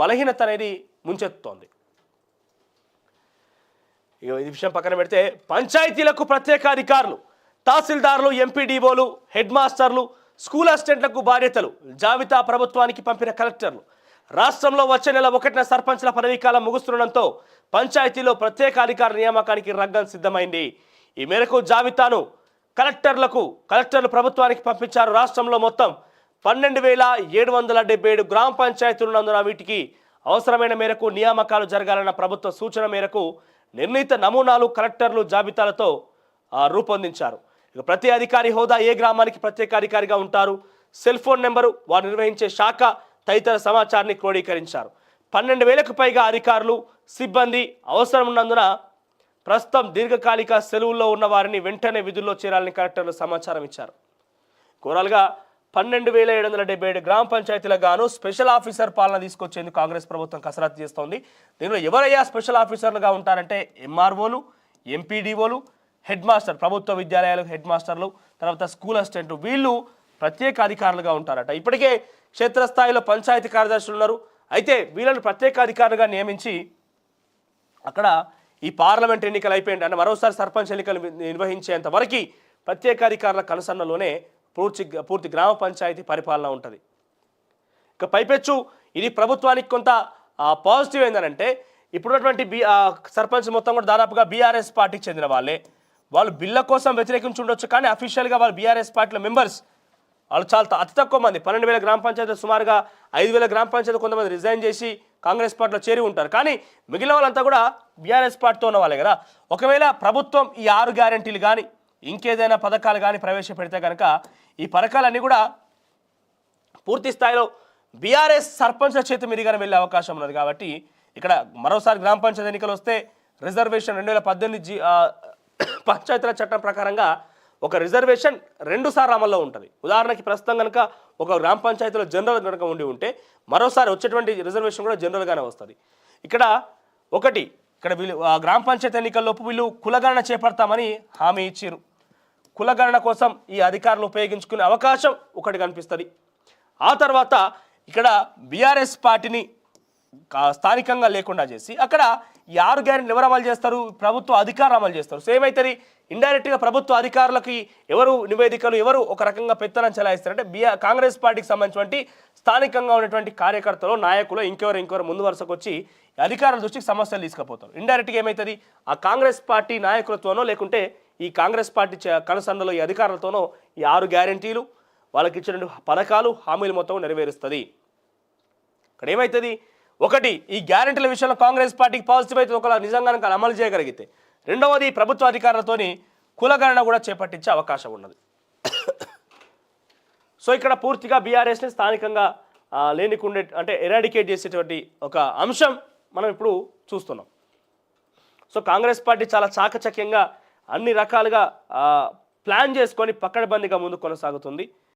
బలహీనత అనేది ముంచెత్తుతోంది. ఈ విషయం పక్కన పెడితే పంచాయతీలకు ప్రత్యేక అధికారులు, తహసీల్దార్లు, ఎంపీడీఓలు, హెడ్ మాస్టర్లు, స్కూల్ అసిస్టెంట్లకు బాధ్యతలు జాబితా ప్రభుత్వానికి పంపిన కలెక్టర్లు. రాష్ట్రంలో వచ్చే నెల 1న సర్పంచ్ల పదవీకాలం ముగుస్తుండటంతో పంచాయతీలో ప్రత్యేక అధికార నియామకానికి రంగం సిద్ధమైంది. ఈ మేరకు జాబితాను కలెక్టర్లు ప్రభుత్వానికి పంపించారు. రాష్ట్రంలో మొత్తం 12,777 గ్రామ పంచాయతీలు ఉన్నందున వీటికి అవసరమైన మేరకు నియామకాలు జరగాలన్న ప్రభుత్వ సూచన మేరకు నిర్ణీత నమూనాలు కలెక్టర్లు జాబితాలతో రూపొందించారు. ప్రతి అధికారి హోదా, ఏ గ్రామానికి ప్రత్యేక అధికారిగా ఉంటారు, సెల్ ఫోన్ నెంబరు, వారు నిర్వహించే శాఖ తదితర సమాచారాన్ని క్రోడీకరించారు. 12,000కు పైగా అధికారులు, సిబ్బంది అవసరం ఉన్నందున ప్రస్తుతం దీర్ఘకాలిక సెలవుల్లో ఉన్న వారిని వెంటనే విధుల్లో చేరాలని కలెక్టర్లు సమాచారం ఇచ్చారు. ఓవరాల్గా 12,777 గ్రామ పంచాయతీలకు గాను స్పెషల్ ఆఫీసర్ పాలన తీసుకొచ్చేందుకు కాంగ్రెస్ ప్రభుత్వం కసరత్తు చేస్తోంది. దీనిలో ఎవరయ్యా స్పెషల్ ఆఫీసర్లుగా ఉంటారంటే ఎంఆర్ఓలు, ఎంపీడీఓలు, హెడ్ మాస్టర్, ప్రభుత్వ విద్యాలయాలకు హెడ్ మాస్టర్లు, తర్వాత స్కూల్ అసిస్టెంట్లు, వీళ్ళు ప్రత్యేక అధికారులుగా ఉంటారట. ఇప్పటికే క్షేత్రస్థాయిలో పంచాయతీ కార్యదర్శులు ఉన్నారు. అయితే వీళ్ళని ప్రత్యేక అధికారులుగా నియమించి అక్కడ ఈ పార్లమెంట్ ఎన్నికలు అయిపోయింది అంటే మరోసారి సర్పంచ్ ఎన్నికలు నిర్వహించేంత వరకు ప్రత్యేక అధికారుల కనుసన్నలోనే పూర్తి గ్రామ పంచాయతీ పరిపాలన ఉంటుంది. ఇక పైపెచ్చు ఇది ప్రభుత్వానికి కొంత పాజిటివ్ ఏంటంటే ఇప్పుడున్నటువంటి సర్పంచ్ మొత్తం కూడా దాదాపుగా బీఆర్ఎస్ పార్టీకి చెందిన వాళ్ళే. వాళ్ళు బిల్ల కోసం వ్యతిరేకించి ఉండొచ్చు, కానీ అఫీషియల్గా వాళ్ళు బీఆర్ఎస్ పార్టీలో మెంబర్స్. వాళ్ళు చాలా అతి తక్కువ మంది, 12,000 గ్రామ పంచాయతీలు సుమారుగా 5,000 గ్రామ పంచాయతీలు కొంతమంది రిజైన్ చేసి కాంగ్రెస్ పార్టీలో చేరి ఉంటారు. కానీ మిగిలిన వాళ్ళంతా కూడా బీఆర్ఎస్ పార్టీతో ఉన్న వాళ్ళే కదా. ఒకవేళ ప్రభుత్వం ఈ 6 గ్యారెంటీలు కానీ ఇంకేదైనా పథకాలు కానీ ప్రవేశపెడితే కనుక ఈ పథకాలన్నీ కూడా పూర్తి స్థాయిలో బీఆర్ఎస్ సర్పంచ్ల చేతి మీదుగానే వెళ్ళే అవకాశం ఉన్నది. కాబట్టి ఇక్కడ మరోసారి గ్రామ పంచాయతీ ఎన్నికలు వస్తే రిజర్వేషన్ 2018 పంచాయతీల చట్టం ప్రకారంగా ఒక రిజర్వేషన్ 2 సార్లు అమల్లో ఉంటుంది. ఉదాహరణకి ప్రస్తుతం కనుక ఒక గ్రామ పంచాయతీలో జనరల్ కనుక ఉంటే మరోసారి వచ్చేటువంటి రిజర్వేషన్ కూడా జనరల్గానే వస్తుంది. ఇక్కడ వీళ్ళు గ్రామ పంచాయతీ ఎన్నికల్లోపు వీళ్ళు కులగణన చేపడతామని హామీ ఇచ్చారు. కులగణన కోసం ఈ అధికారులు ఉపయోగించుకునే అవకాశం ఒకటి కనిపిస్తుంది. ఆ తర్వాత ఇక్కడ బీఆర్ఎస్ పార్టీని స్థానికంగా లేకుండా చేసి అక్కడ ఈ 6 గ్యారెంటీలు ఎవరు అమలు చేస్తారు? ప్రభుత్వ అధికారులు అమలు చేస్తారు. సో ఏమవుతుంది, ఇండైరెక్ట్గా ప్రభుత్వ అధికారులకి ఎవరు నివేదికలు, ఎవరు ఒక రకంగా పెత్తనం చెలాయిస్తారంటే కాంగ్రెస్ పార్టీకి సంబంధించినటువంటి స్థానికంగా ఉన్నటువంటి కార్యకర్తలు, నాయకులు, ఇంకెవరు ముందు వరుసకు వచ్చి అధికారుల దృష్టికి సమస్యలు తీసుకుపోతారు. ఇండైరెక్ట్గా ఏమవుతుంది, ఆ కాంగ్రెస్ పార్టీ నాయకులతోనో లేకుంటే ఈ కాంగ్రెస్ పార్టీ కనుసన్నలో ఈ అధికారులతోనో ఈ 6 గ్యారెంటీలు, వాళ్ళకి ఇచ్చిన పథకాలు, హామీలు మొత్తం నెరవేరుస్తుంది. ఇక్కడ ఏమవుతుంది, ఒకటి ఈ గ్యారెంటీల విషయంలో కాంగ్రెస్ పార్టీకి పాజిటివ్ అయితే ఒకవేళ నిజంగా అమలు చేయగలిగితే, రెండవది ప్రభుత్వ అధికారులతోని కులగణన కూడా చేపట్టించే అవకాశం ఉన్నది. సో ఇక్కడ పూర్తిగా బీఆర్ఎస్ని స్థానికంగా లేనికుండే అంటే ఎరాడికేట్ చేసేటువంటి ఒక అంశం మనం ఇప్పుడు చూస్తున్నాం. సో కాంగ్రెస్ పార్టీ చాలా చాకచక్యంగా అన్ని రకాలుగా ప్లాన్ చేసుకొని పక్కడబందీగా ముందు కొనసాగుతుంది.